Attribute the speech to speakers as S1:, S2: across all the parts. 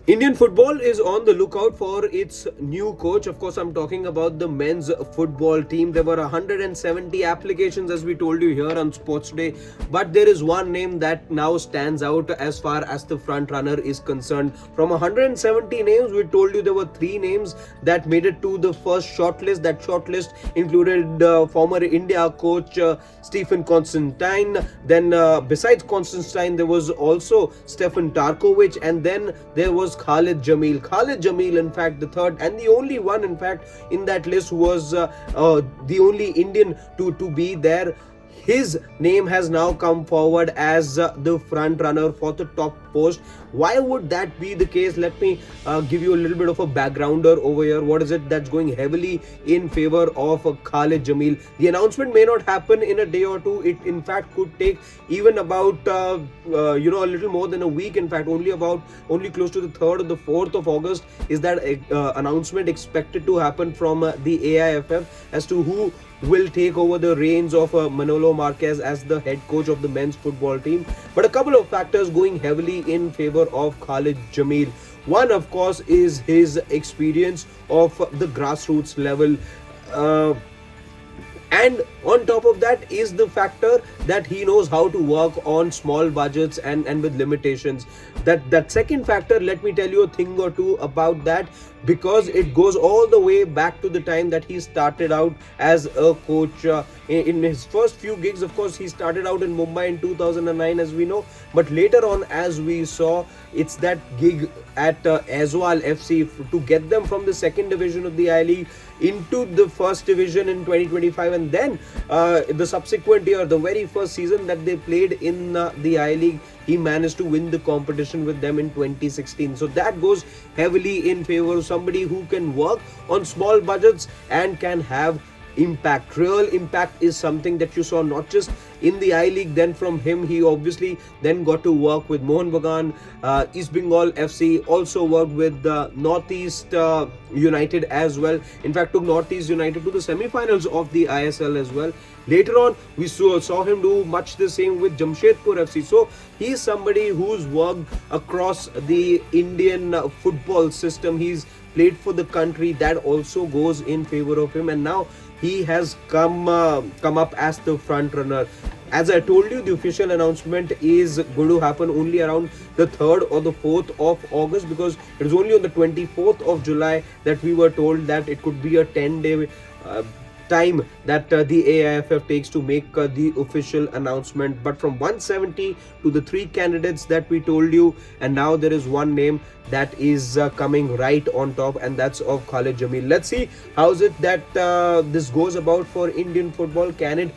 S1: Indian football is on the lookout for its new coach. Of course, I'm talking about the men's football team. There were 170 applications, as we told you here on Sports Day, but there is one name that now stands out as far as the front runner is concerned. From 170 names, we told you there were 3 names that made it to the first shortlist. That shortlist included former India coach Stephen Constantine. Then, besides Constantine, there was also Stefan Tarkovic, and then there was Khalid Jamil. Khalid Jamil, in fact, the third and the only one, in fact, in that list was the only Indian to be there. His name has now come forward as the front runner for the top post. Why would that be the case? Let me give you a little bit of a backgrounder over here. What is it that's going heavily in favor of Khalid Jamil? The announcement may not happen in a day or two. It in fact could take even about a little more than a week. In fact, only close to the 3rd or the 4th of August is that announcement expected to happen from the AIFF as to who will take over the reins of Manolo Marquez as the head coach of the men's football team. But a couple of factors going heavily in favor of Khalid Jamil. One, of course, is his experience of the grassroots level. And on top of that is the factor that he knows how to work on small budgets and with limitations. That second factor, let me tell you a thing or two about that, because it goes all the way back to the time that he started out as a coach. In his first few gigs, of course, he started out in Mumbai in 2009, as we know, but later on, as we saw, it's that gig at Aizawl FC to get them from the 2nd division of the I-League into the 1st division in 2025, and then the subsequent year, the very first season that they played in the I-League, he managed to win the competition with them in 2016. So that goes heavily in favor of somebody who can work on small budgets and can have impact. Real impact is something that you saw not just in the I-League. Then from him, he obviously then got to work with Mohun Bagan, East Bengal FC, also worked with Northeast United as well. In fact, took Northeast United to the semi-finals of the ISL as well. Later on, we saw him do much the same with Jamshedpur FC. So he's somebody who's worked across the Indian football system. He's played for the country. That also goes in favor of him, and now he has come up as the front runner. As I told you, the official announcement is going to happen only around the 3rd or the 4th of August, because it was only on the 24th of July that we were told that it could be a 10-day time that the AIFF takes to make the official announcement. But from 170 to the 3 candidates that we told you, and now there is one name that is coming right on top, and that's of Khalid Jamil. Let's see how's it that this goes about for Indian football. Can it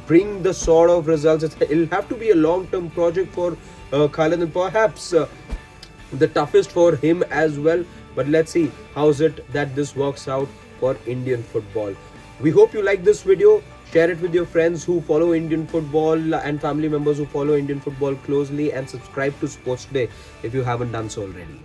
S1: bring the sort of results? It'll have to be a long-term project for Khalid, and perhaps the toughest for him as well. But let's see how's it that this works out for Indian football. We hope you like this video. Share it with your friends who follow Indian football and family members who follow Indian football closely, and subscribe to Sports Day if you haven't done so already.